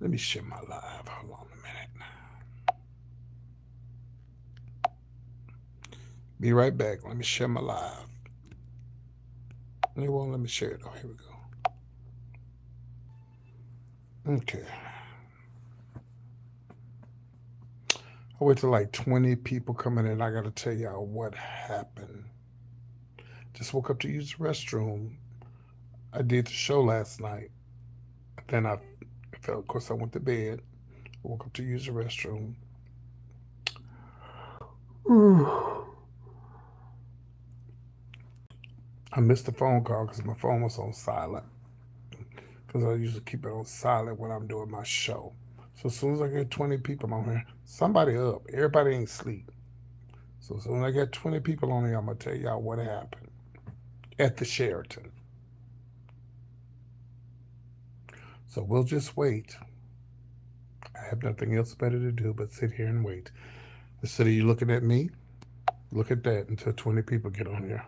Let me share my live. Hold on a minute. Be right back. Let me share my live. They won't let me share it. Oh, here we go. Okay. I wait till like 20 people coming in. I got to tell y'all what happened. Just woke up to use the restroom. I did the show last night. Then I felt, of course, I went to bed. Woke up to use the restroom. I missed the phone call because my phone was on silent. Because I usually keep it on silent when I'm doing my show. So as soon as I get 20 people on here, somebody up. Everybody ain't sleep. So as soon as I get 20 people on here, I'm going to tell y'all what happened at the Sheraton. So we'll just wait. I have nothing else better to do but sit here and wait. Instead of you looking at me, look at that until 20 people get on here.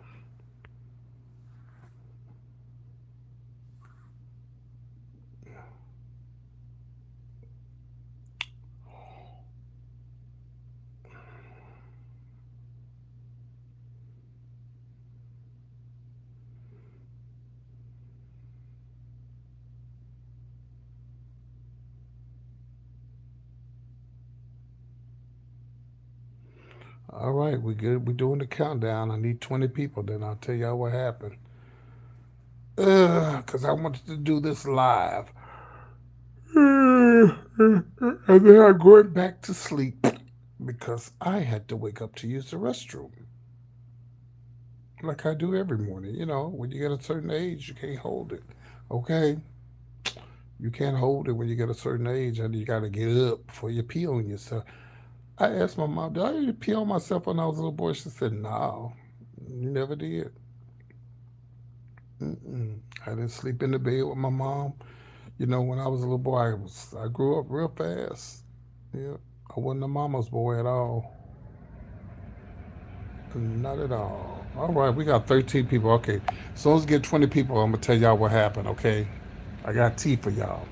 All right, we good. We're doing the countdown. I need 20 people. Then I'll tell y'all what happened. Because I wanted to do this live. And then I went back to sleep because I had to wake up to use the restroom. Like I do every morning. You know, when you get a certain age, you can't hold it. Okay? You can't hold it when you get a certain age and you got to get up before you pee on yourself. I asked my mom, did I ever pee on myself when I was a little boy? She said, no, you never did. Mm-mm. I didn't sleep in the bed with my mom. You know, when I was a little boy, I grew up real fast. Yeah, I wasn't a mama's boy at all. Not at all. All right, we got 13 people. Okay, as soon as we get 20 people, I'm gonna tell y'all what happened. Okay, I got tea for y'all.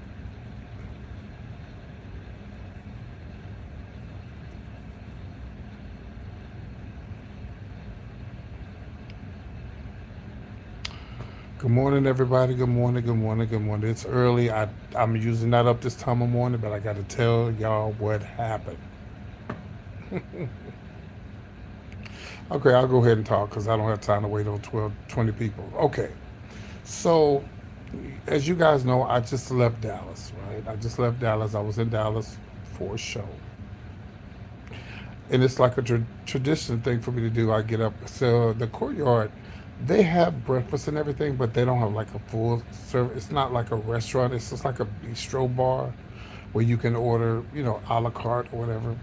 Good morning, everybody. Good morning. Good morning. Good morning. It's early. I'm usually not up this time of morning, but I got to tell y'all what happened. Okay, I'll go ahead and talk because I don't have time to wait on 12, 20 people. Okay, so as you guys know, I just left Dallas, right? I just left Dallas. I was in Dallas for a show. And it's like a tradition thing for me to do. I get up. So the Courtyard, they have breakfast and everything, but they don't have like a full service. It's not like a restaurant. It's just like a bistro bar where you can order, you know, a la carte or whatever.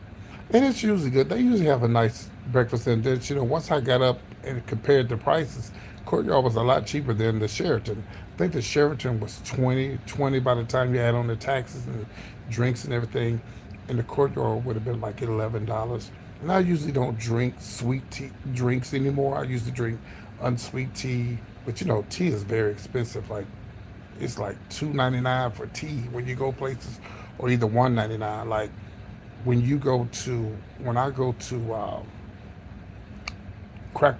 And it's usually good. They usually have a nice breakfast. And then, you know, once I got up and compared the prices, Courtyard was a lot cheaper than the Sheraton. I think the Sheraton was 20 by the time you add on the taxes and drinks and everything. And the Courtyard would have been like $11. And I usually don't drink sweet tea drinks anymore. I used to drink unsweet tea. But you know, tea is very expensive. Like it's like $2.99 for tea when you go places, or either $1.99. Like when you go to when I go to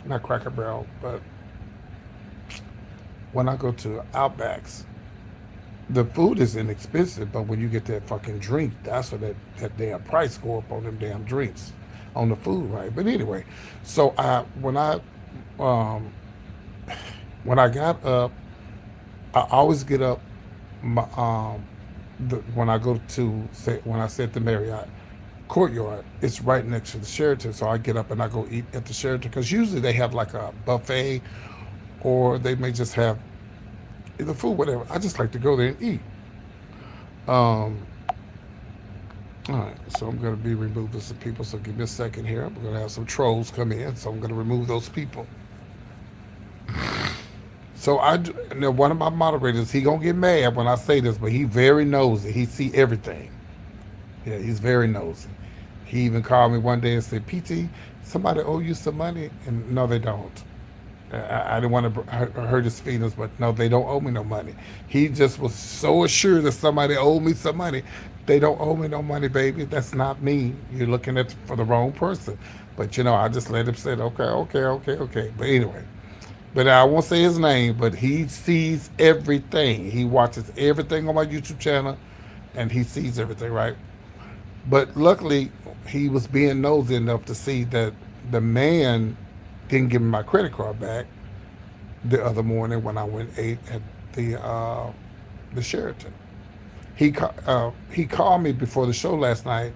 not Cracker Barrel, but when I go to Outbacks, the food is inexpensive, but when you get that fucking drink, that's when that damn price go up on them damn drinks, on the food, right? But anyway, so I um, when I got up, I always get up. My, when I go to say when I say at the Marriott Courtyard, it's right next to the Sheraton, so I get up and I go eat at the Sheraton because usually they have like a buffet or they may just have the food, whatever. I just like to go there and eat. Um, all right, so I'm going to be removing some people. So give me a second here. I'm going to have some trolls come in, so I'm going to remove those people. So now one of my moderators, he gonna get mad when I say this, but he very nosy. He see everything. Yeah, he's very nosy. He even called me one day and said, "PT, somebody owe you some money," and no, they don't. I didn't want to hurt his feelings, but no, they don't owe me no money. He just was so assured that somebody owed me some money. They don't owe me no money, baby. That's not me. You're looking at for the wrong person. But I just let him say, okay, okay, okay, okay. But anyway, but I won't say his name. But he sees everything. He watches everything on my YouTube channel, and he sees everything, right? But luckily, he was being nosy enough to see that the man didn't give me my credit card back the other morning when I went ate at the Sheraton. He called me before the show last night,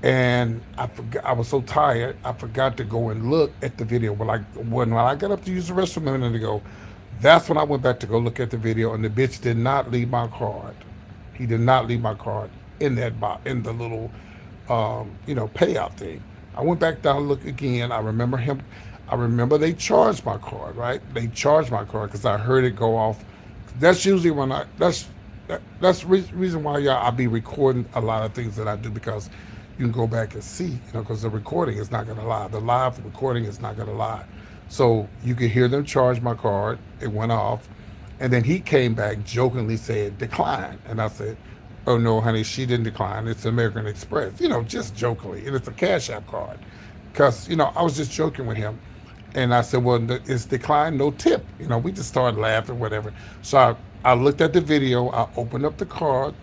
and I forgot. I was so tired, I forgot to go and look at the video. When I got up to use the restroom a minute ago, that's when I went back to go look at the video, and the bitch did not leave my card. He did not leave my card in that box, in the little payout thing. I went back down to look again. I remember him. I remember they charged my card, right? They charged my card because I heard it go off. That's usually when that's reason why y'all I be recording a lot of things that I do, because you can go back and see, because the recording is not gonna lie. The live recording is not gonna lie. So you could hear them charge my card. It went off, and then he came back jokingly said decline, and I said, "Oh no, honey, she didn't decline. It's American Express." Just jokingly, and it's a Cash App card, because I was just joking with him. And I said, well, it's declined, no tip. We just started laughing, whatever. So I looked at the video. I opened up the card,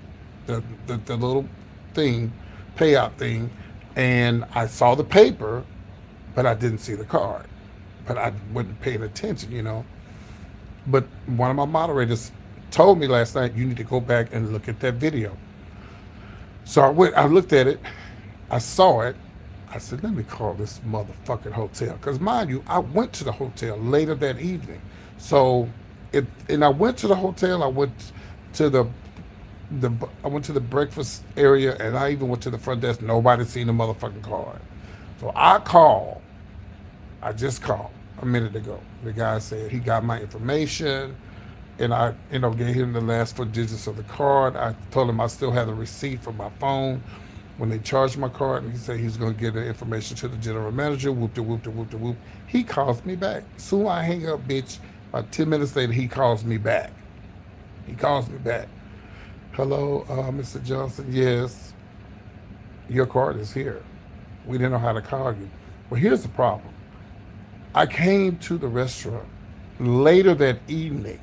the little thing, payout thing, and I saw the paper, but I didn't see the card. But I wasn't paying attention. But one of my moderators told me last night, you need to go back and look at that video. So I looked at it, I saw it. I said, let me call this motherfucking hotel. Because mind you, I went to the hotel later that evening. So, and I went to the hotel. I went to the breakfast area, and I even went to the front desk. Nobody seen the motherfucking card. So I just called a minute ago. The guy said he got my information, and I, gave him the last 4 digits of the card. I told him I still had a receipt from my phone when they charged my card, and he said he's going to give the information to the general manager. Whoop de whoop de whoop de whoop. He calls me back. Soon I hang up, bitch. About 10 minutes later, he calls me back. He calls me back. Hello, Mr. Johnson. Yes, your card is here. We didn't know how to call you. Well, here's the problem. I came to the restaurant later that evening.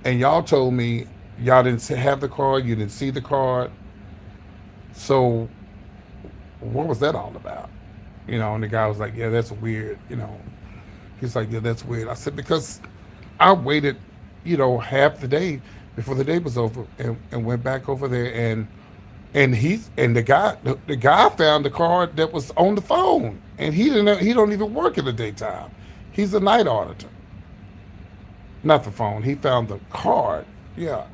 And y'all told me y'all didn't have the card, you didn't see the card. So what was that all about? And the guy was like, yeah, that's weird. He's like, yeah, that's weird. I said, because I waited, half the day before the day was over, and went back over there, and the guy found the card that was on the phone, and he don't even work in the daytime. He's a night auditor. Not the phone. He found the card. Yeah.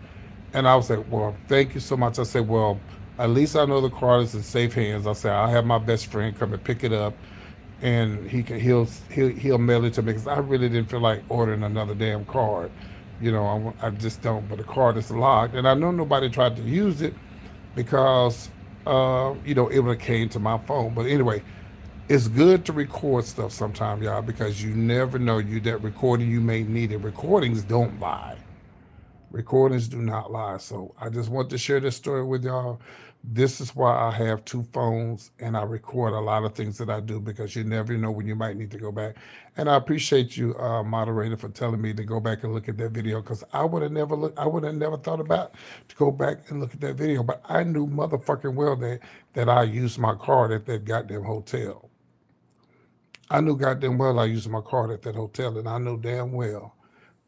And I was like, well, thank you so much. I said, well, at least I know the card is in safe hands. I said, I'll have my best friend come and pick it up, and he'll mail it to me, because I really didn't feel like ordering another damn card. I just don't. But the card is locked, and I know nobody tried to use it, because it would have came to my phone. But anyway, it's good to record stuff sometime, y'all, because you never know that recording you may need it. Recordings don't lie. Recordings do not lie. So I just want to share this story with y'all. This is why I have 2 phones, and I record a lot of things that I do, because you never know when you might need to go back. And I appreciate you, moderator, for telling me to go back and look at that video, because I would have never looked. I would have never thought about to go back and look at that video. But I knew motherfucking well that I used my card at that goddamn hotel. I knew goddamn well I used my card at that hotel, and I knew damn well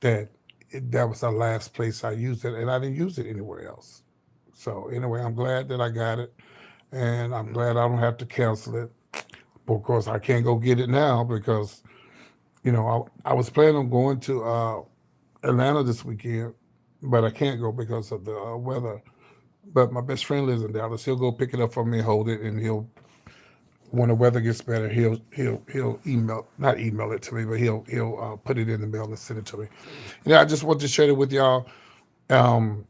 that that was the last place I used it, and I didn't use it anywhere else. So anyway, I'm glad that I got it, and I'm glad I don't have to cancel it. But of course, I can't go get it now, because I was planning on going to Atlanta this weekend, but I can't go because of the weather. But my best friend lives in Dallas. He'll go pick it up for me, hold it, and he'll, when the weather gets better, he'll email, not email it to me, but he'll put it in the mail and send it to me. I just want to share it with y'all. Um,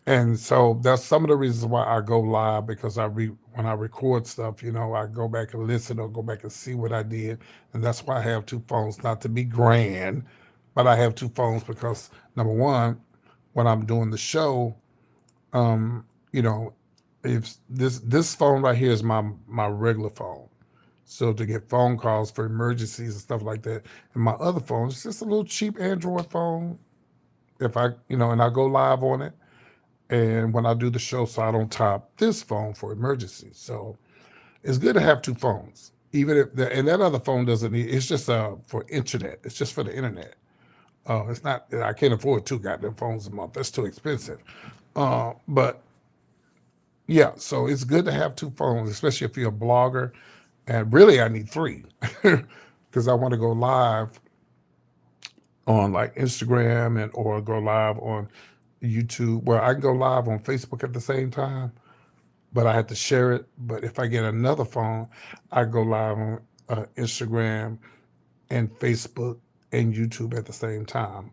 And so that's some of the reasons why I go live, because when I record stuff, I go back and listen or go back and see what I did. And that's why I have two phones, not to be grand, but I have two phones because number one, when I'm doing the show, um, you know, if this phone right here is my regular phone. So to get phone calls for emergencies and stuff like that. And my other phone is just a little cheap Android phone. If and I go live on it, and when I do the show, so I don't top this phone for emergencies. So it's good to have two phones, even if and that other phone doesn't need. It's just for internet. It's just for the internet. It's not. I can't afford two goddamn phones a month. That's too expensive. But yeah, so it's good to have two phones, especially if you're a blogger. And really, I need three because I want to go live on like Instagram and or go live on YouTube. Where I can go live on Facebook at the same time, but I have to share it. But if I get another phone, I go live on Instagram and Facebook and YouTube at the same time.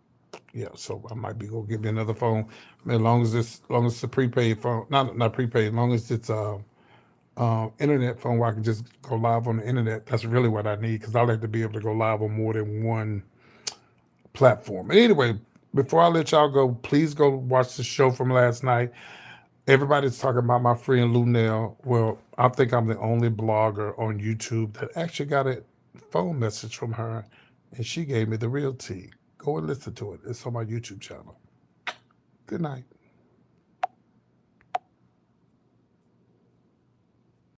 Yeah, so I might be gonna get me another phone. I mean, as long as it's a prepaid phone, not prepaid, as long as it's internet phone where I can just go live on the internet. That's really what I need because I like to be able to go live on more than one platform. And anyway, before I let y'all go, please go watch the show from last night. Everybody's talking about my friend Lunel. Well, I think I'm the only blogger on YouTube that actually got a phone message from her, and she gave me the real tea. Go and listen to it. It's on my YouTube channel. Good night.